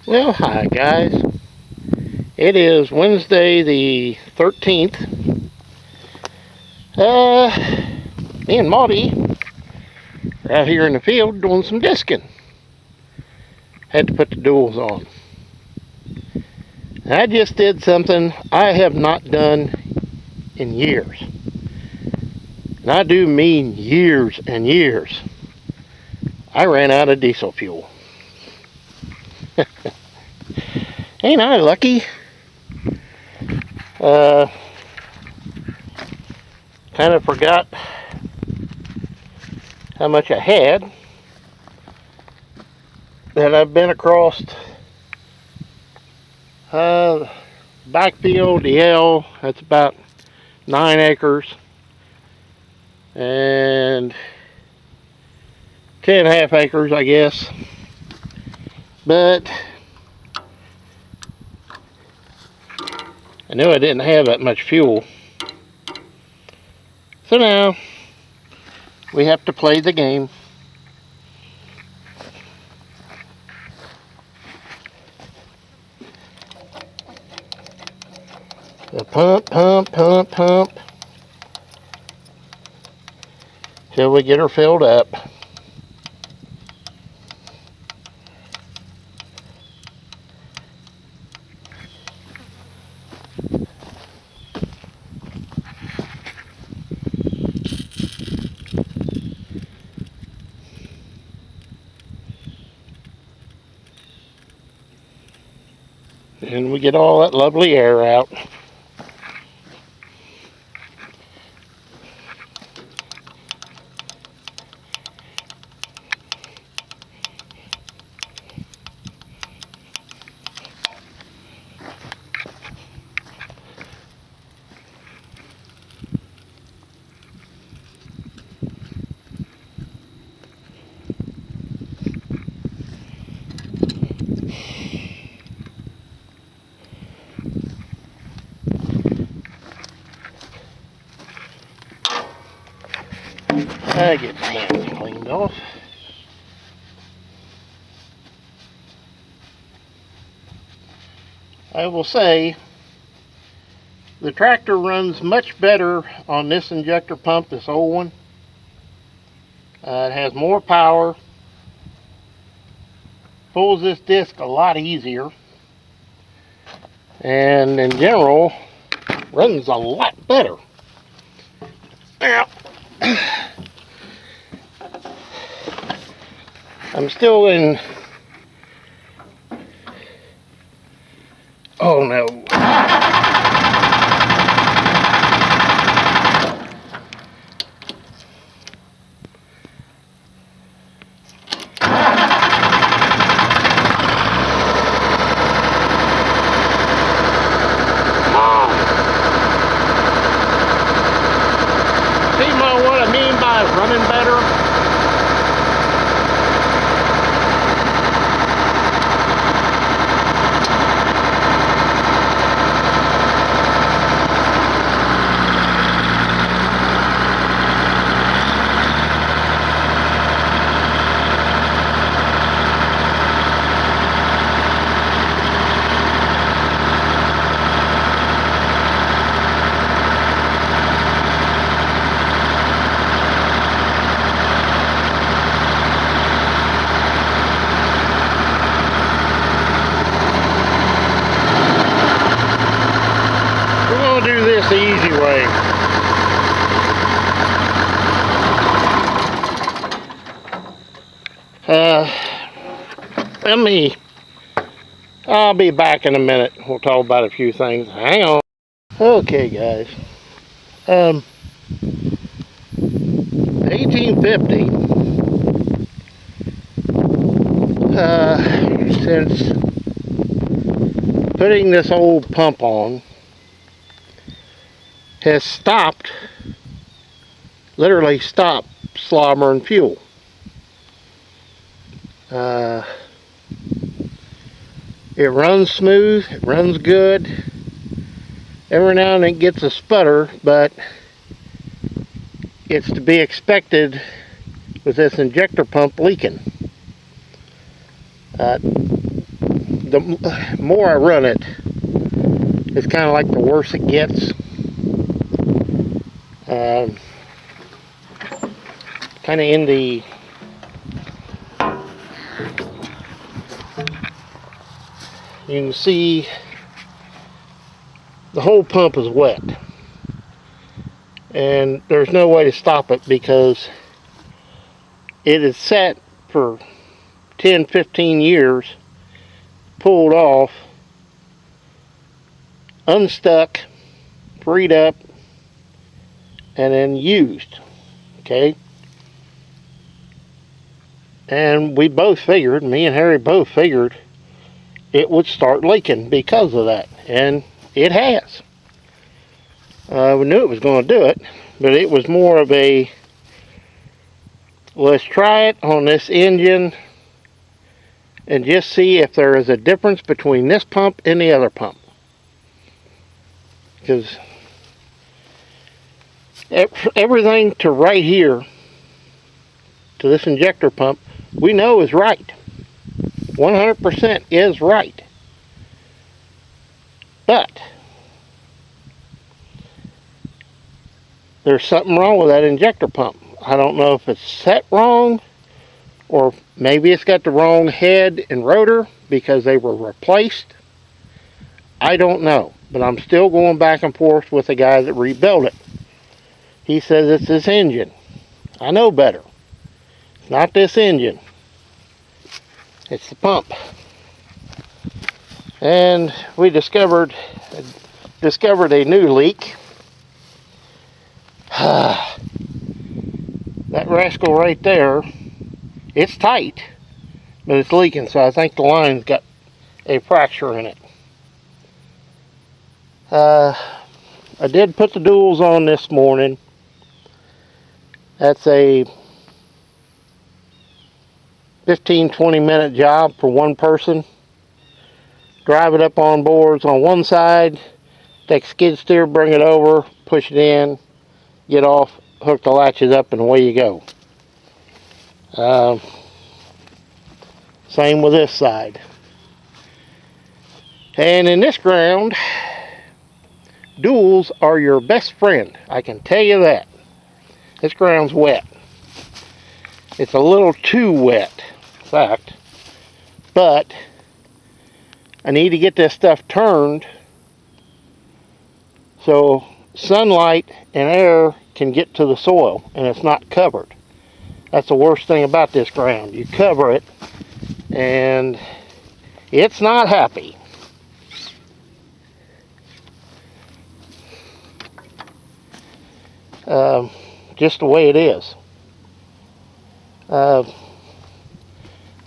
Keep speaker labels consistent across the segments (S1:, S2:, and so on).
S1: Well, hi guys. It is Wednesday the 13th. Me and Maudie are out here in the field doing some disking. Had to put the duals on. I just did something I have not done in years. And I do mean years and years. I ran out of diesel fuel. Ain't I lucky? Kind of forgot how much I had. That I've been across backfield, the L, that's about 9 acres. And 10.5 acres, I guess. But I knew I didn't have that much fuel. So now we have to play the game. The pump till we get her filled up. And we get all that lovely air out. I get my hands cleaned off. I will say the tractor runs much better on this injector pump, this old one. It has more power, pulls this disc a lot easier, and in general runs a lot better. Now, I'm still in. Oh no. See what I mean by running better? Do this the easy way. I'll be back in a minute. We'll talk about a few things. Hang on. Okay, guys. 1850. Since putting this old pump on, has stopped, literally stopped slobbering fuel. It runs smooth, it runs good. Every now and then it gets a sputter, but it's to be expected with this injector pump leaking. the more I run it, it's kind of like the worse it gets. Kind of in the you can see the whole pump is wet, and there's no way to stop it because it is set for 10-15 years, pulled off, unstuck, freed up, and then used. Okay, and we both figured, me and Harry both figured, it would start leaking because of that, and it has. We knew it was going to do it, but it was more of a, let's try it on this engine and just see if there is a difference between this pump and the other pump. Because everything to right here, to this injector pump, we know is right. 100% is right. But there's something wrong with that injector pump. I don't know if it's set wrong, or maybe it's got the wrong head and rotor because they were replaced. I don't know, but I'm still going back and forth with the guy that rebuilt it. He says it's this engine. I know better. It's not this engine. It's the pump. And we discovered a new leak. That rascal right there, it's tight, but it's leaking, so I think the line's got a fracture in it. I did put the duals on this morning. That's a 15-20 minute job for one person. Drive it up on boards on one side, take a skid steer, bring it over, push it in, get off, hook the latches up, and away you go. Same with this side. And in this ground, duals are your best friend. I can tell you that. This ground's wet. It's a little too wet, in fact. But I need to get this stuff turned so sunlight and air can get to the soil and it's not covered. That's the worst thing about this ground. You cover it and it's not happy. Just the way it is. I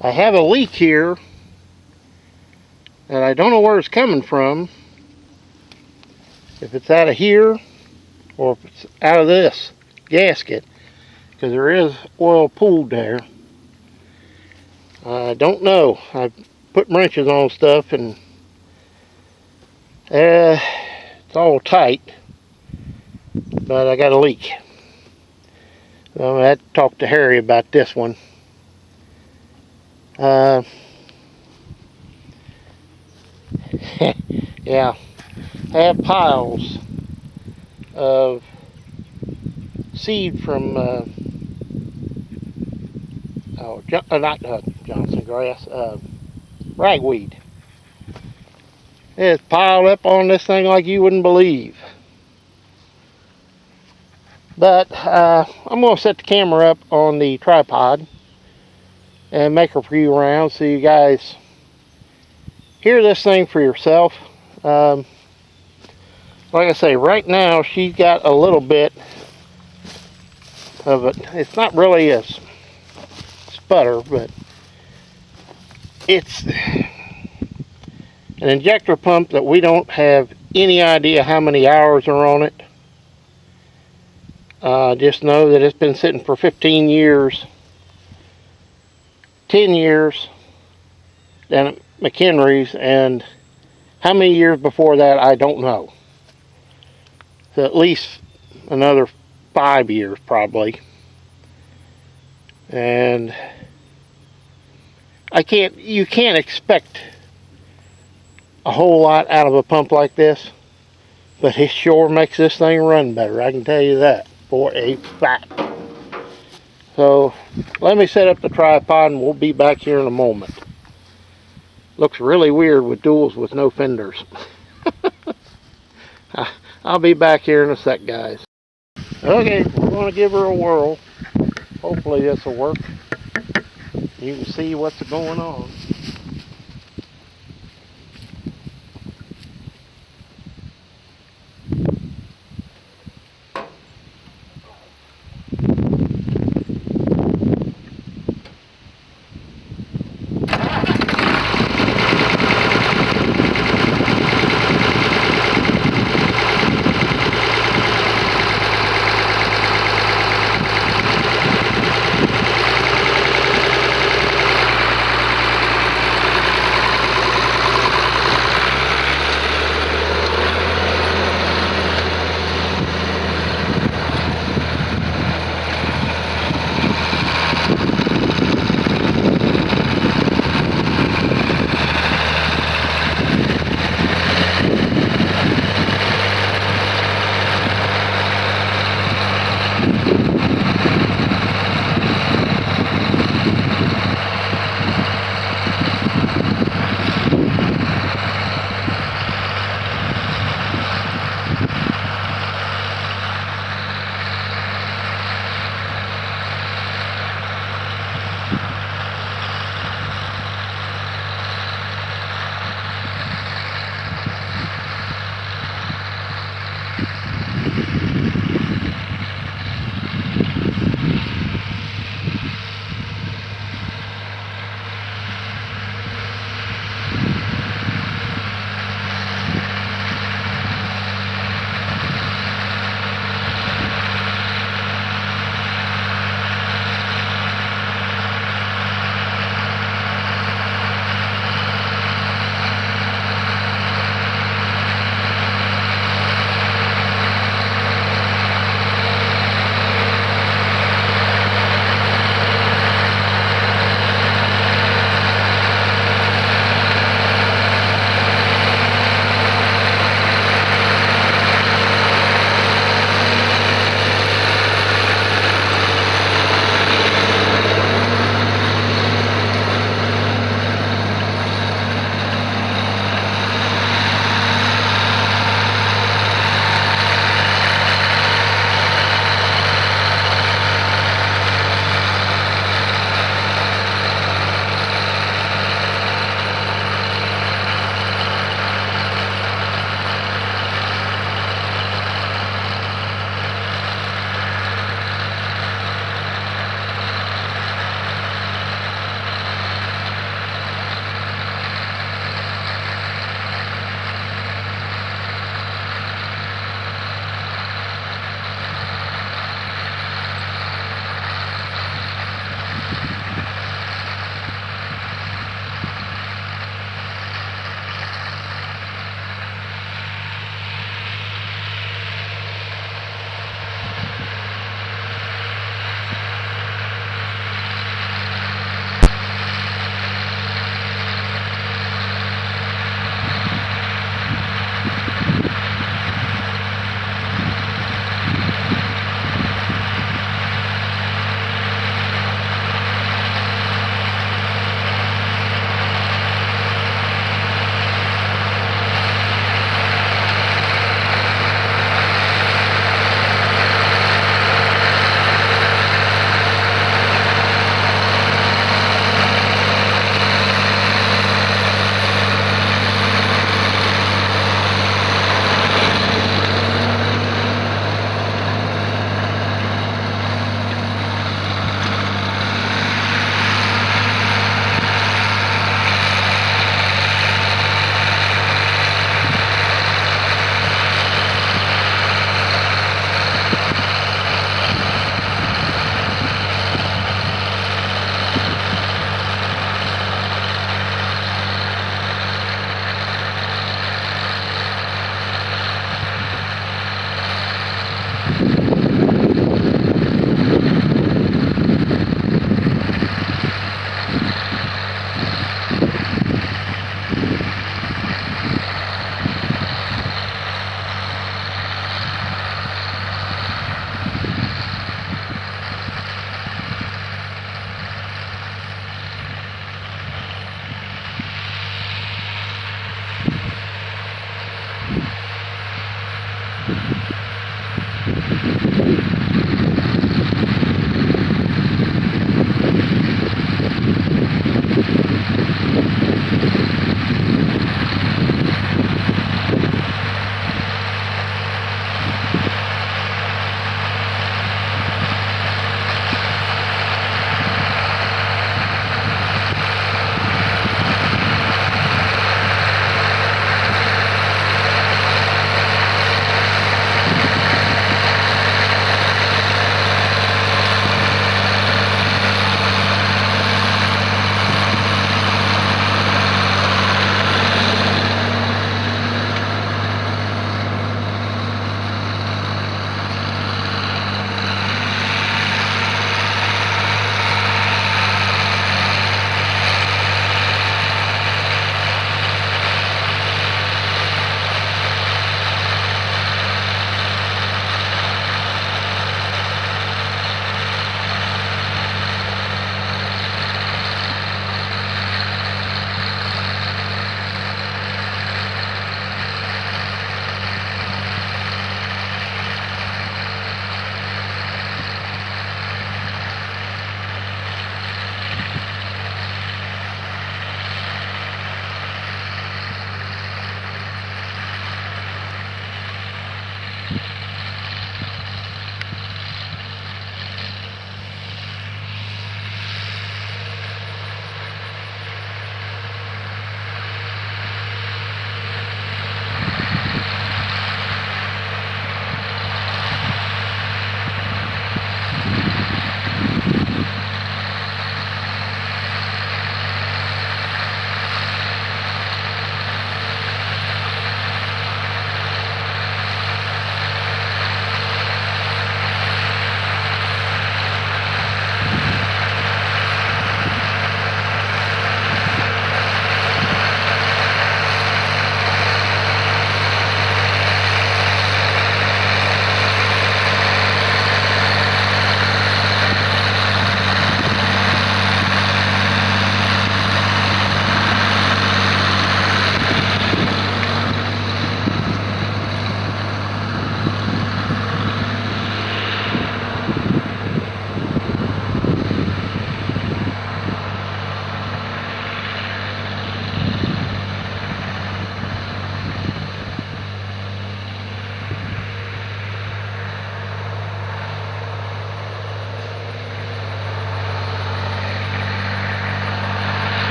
S1: have a leak here and I don't know where it's coming from. If it's out of here or if it's out of this gasket, because there is oil pooled there. I don't know. I put wrenches on stuff and it's all tight, but I got a leak. So I had to talk to Harry about this one. Yeah, I have piles of seed from not Johnson grass, ragweed. It's piled up on this thing like you wouldn't believe. But I'm going to set the camera up on the tripod and make a few rounds so you guys hear this thing for yourself. Like I say, right now she's got a little bit of it. It's not really a sputter, but it's an injector pump that we don't have any idea how many hours are on it. Just know that it's been sitting for 15 years, 10 years down at McHenry's, and how many years before that I don't know. So at least another 5 years probably. And you can't expect a whole lot out of a pump like this, but it sure makes this thing run better. I can tell you that for a fact. So let me set up the tripod and we'll be back here in a moment. Looks really weird with duals with no fenders. I'll be back here in a sec, guys. Okay, we're going to give her a whirl. Hopefully this will work. You can see what's going on.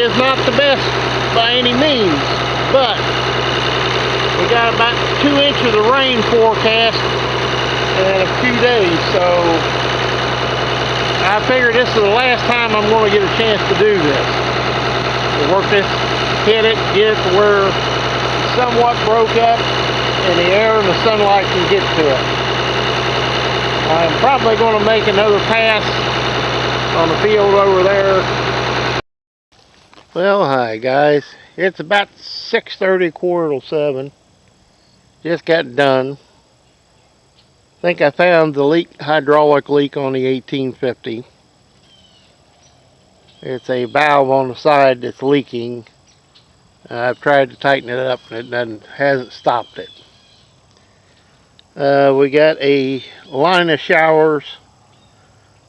S1: is not the best by any means, but we got about 2 inches of rain forecast in a few days, so I figure this is the last time I'm going to get a chance to do this. To work this, hit it, get it to where it's somewhat broke up and the air and the sunlight can get to it. I'm probably going to make another pass on the field over there. Well, hi guys. It's about 6:30, 6:45. Just got done. I think I found the leak, hydraulic leak on the 1850. It's a valve on the side that's leaking. I've tried to tighten it up and it hasn't stopped it. We got a line of showers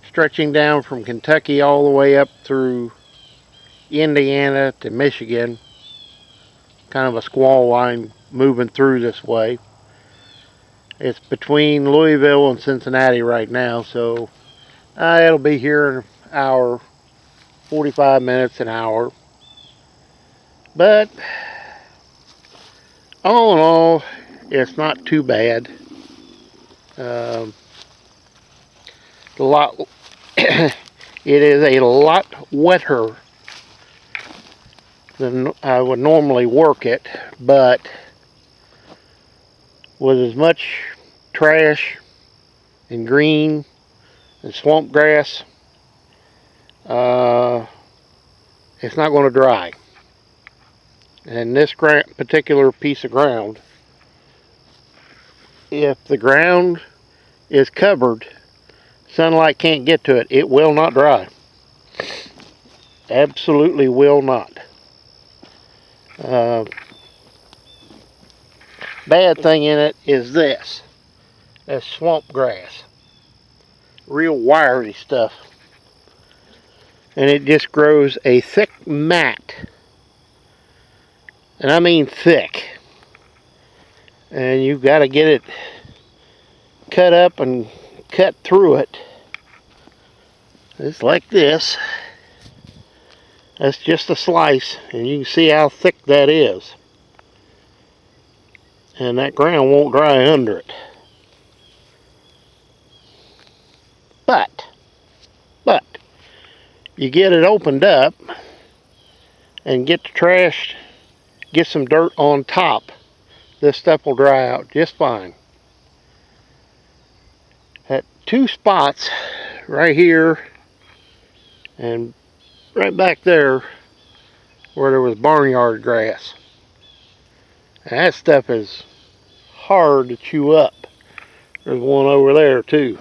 S1: stretching down from Kentucky all the way up through Indiana to Michigan. Kind of a squall line moving through this way. It's between Louisville and Cincinnati right now, so it'll be here in an hour, 45 minutes, an hour. But all in all, it's not too bad. A lot. It is a lot wetter than I would normally work it, but with as much trash and green and swamp grass, it's not going to dry. And this particular piece of ground, if the ground is covered, sunlight can't get to it, it will not dry. Absolutely will not. Bad thing in it is this. That's swamp grass. Real wiry stuff. And it just grows a thick mat. And I mean thick. And you've got to get it cut up and cut through it. It's like this. That's just a slice, and you can see how thick that is. And that ground won't dry under it. But you get it opened up and get the trash, get some dirt on top, this stuff will dry out just fine. At 2 spots right here and right back there where there was barnyard grass. And that stuff is hard to chew up. There's one over there too.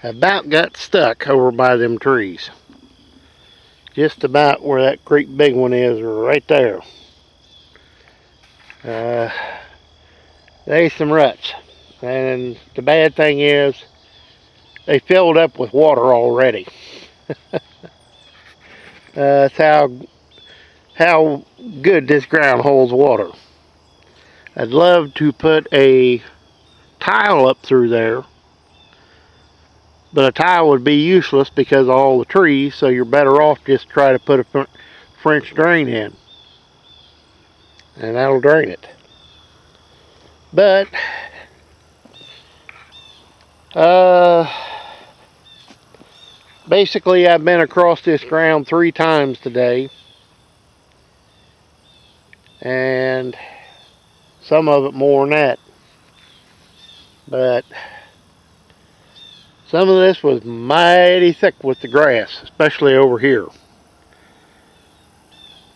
S1: About got stuck over by them trees. Just about where that great big one is, right there. There's some ruts. And the bad thing is, they filled up with water already. That's how good this ground holds water. I'd love to put a tile up through there, but a tile would be useless because of all the trees, so you're better off just try to put a French drain in, and that'll drain it. But basically I've been across this ground 3 times today, and some of it more than that. But some of this was mighty thick with the grass, especially over here.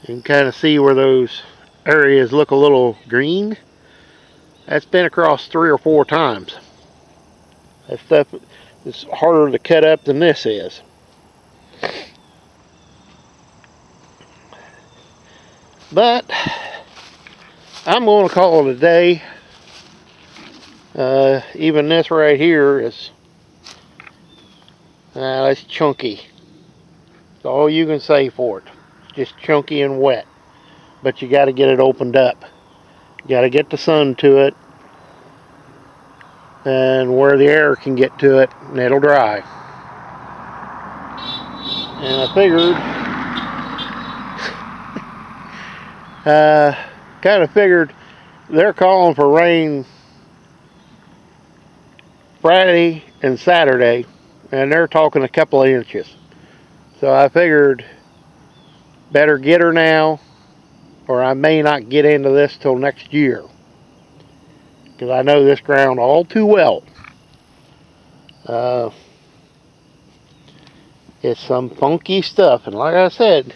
S1: You can kind of see where those areas look a little green. That's been across 3 or 4 times. That stuff is harder to cut up than this is. But I'm going to call it a day. Even this right here is it's chunky. That's all you can say for it. It's just chunky and wet. But you got to get it opened up. You got to get the sun to it, and where the air can get to it, and it'll dry. And I figured, kind of figured they're calling for rain Friday and Saturday, and they're talking a couple of inches. So I figured better get her now, or I may not get into this till next year, because I know this ground all too well. It's some funky stuff, and like I said,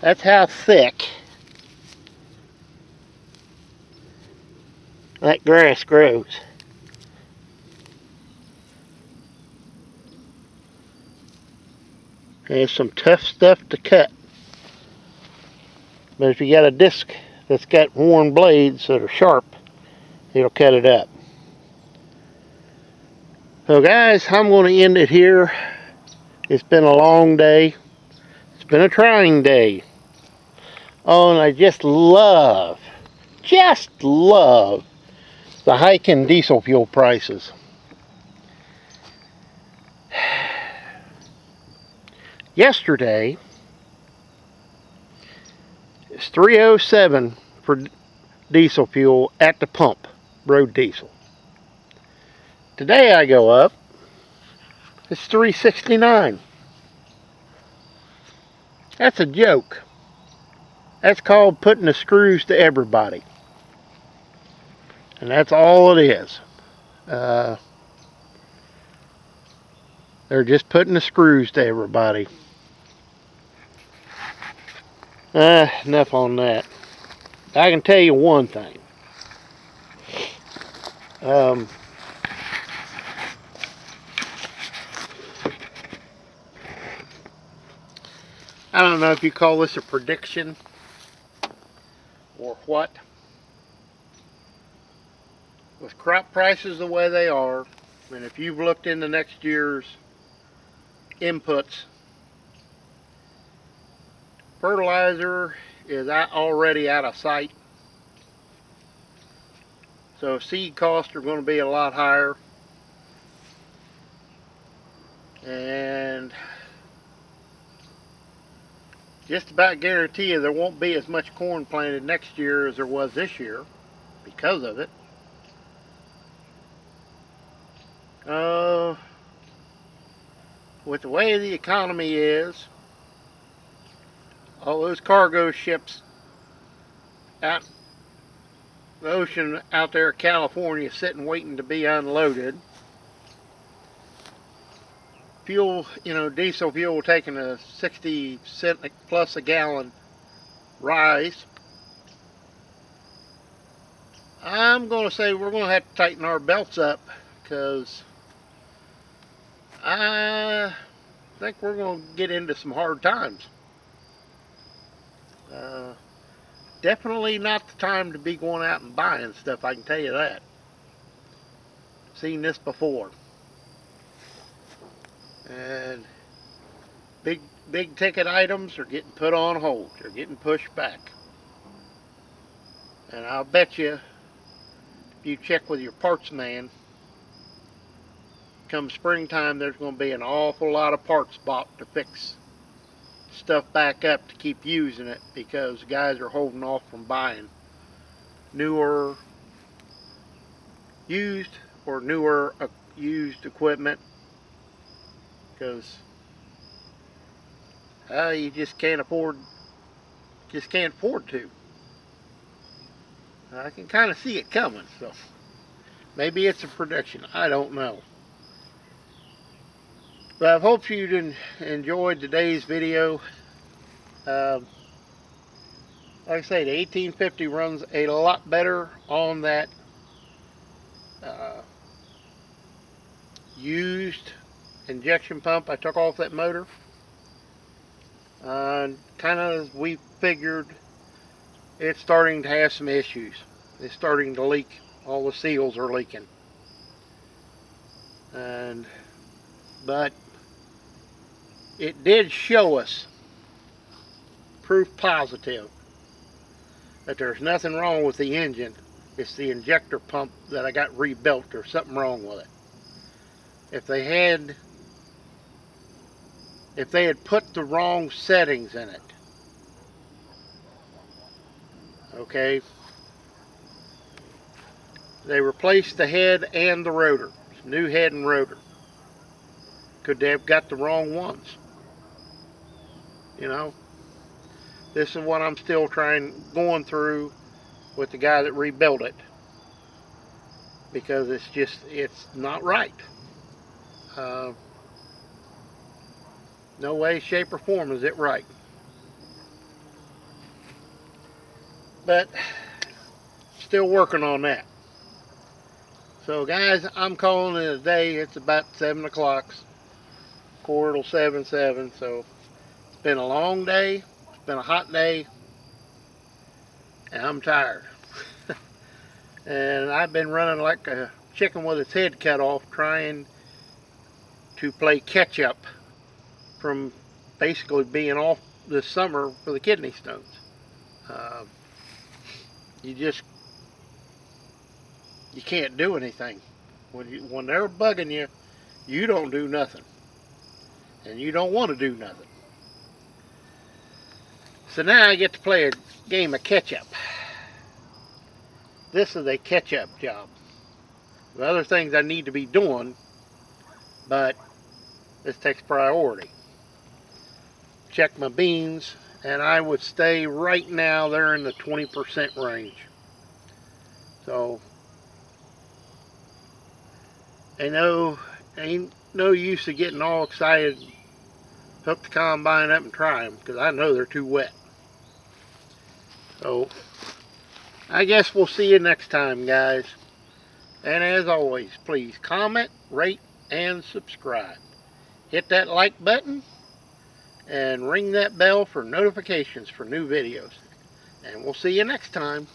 S1: that's how thick that grass grows. And it's some tough stuff to cut. But if you got a disc that's got worn blades that are sharp, it'll cut it up. So guys, I'm going to end it here. It's been a long day. It's been a trying day. Oh, and I just love the hike in diesel fuel prices. Yesterday, it's $3.07 for diesel fuel at the pump, road diesel. Today I go up, it's $3.69. That's a joke. That's called putting the screws to everybody. And that's all it is. They're just putting the screws to everybody. Enough on that. I can tell you one thing. I don't know if you call this a prediction or what. With crop prices the way they are, and if you've looked into next year's inputs, fertilizer is already out of sight. So seed costs are going to be a lot higher. And just about guarantee you there won't be as much corn planted next year as there was this year because of it. With the way the economy is, all those cargo ships out the ocean out there in California sitting waiting to be unloaded. Fuel, diesel fuel taking a 60 cent plus a gallon rise. I'm going to say we're going to have to tighten our belts up, because I think we're going to get into some hard times. Definitely not the time to be going out and buying stuff, I can tell you that. Seen this before. And big ticket items are getting put on hold. They're getting pushed back. And I'll bet you, if you check with your parts man, come springtime there's going to be an awful lot of parts bought to fix stuff back up to keep using it, because guys are holding off from buying newer used equipment, because you just can't afford to. I can kind of see it coming, so maybe it's a prediction, I don't know. But I hope you enjoyed today's video. Like I say, the 1850 runs a lot better on that used injection pump I took off that motor. Kind of as we figured, it's starting to have some issues. It's starting to leak. All the seals are leaking. But it did show us proof positive that there's nothing wrong with the engine. It's the injector pump that I got rebuilt. There's something wrong with it. If they had if they had put the wrong settings in it. Okay, they replaced the head and the rotor, new head and rotor. Could they have got the wrong ones? You know, this is what I'm still going through with the guy that rebuilt it, because it's not right. No way, shape, or form is it right. But still working on that. So guys, I'm calling it a day. It's about 7 o'clock. Quarter till 7, so it's been a long day. It's been a hot day. And I'm tired. And I've been running like a chicken with its head cut off, trying to play catch up from basically being off this summer for the kidney stones. You can't do anything. When they're bugging you, you don't do nothing. And you don't want to do nothing. So now I get to play a game of catch-up. This is a catch-up job. The other things I need to be doing, but this takes priority. Check my beans, and I would stay right now, they're in the 20% range. So, ain't no use of getting all excited, hook the combine up and try them, because I know they're too wet. So, I guess we'll see you next time, guys. And as always, please comment, rate, and subscribe. Hit that like button and ring that bell for notifications for new videos. And we'll see you next time.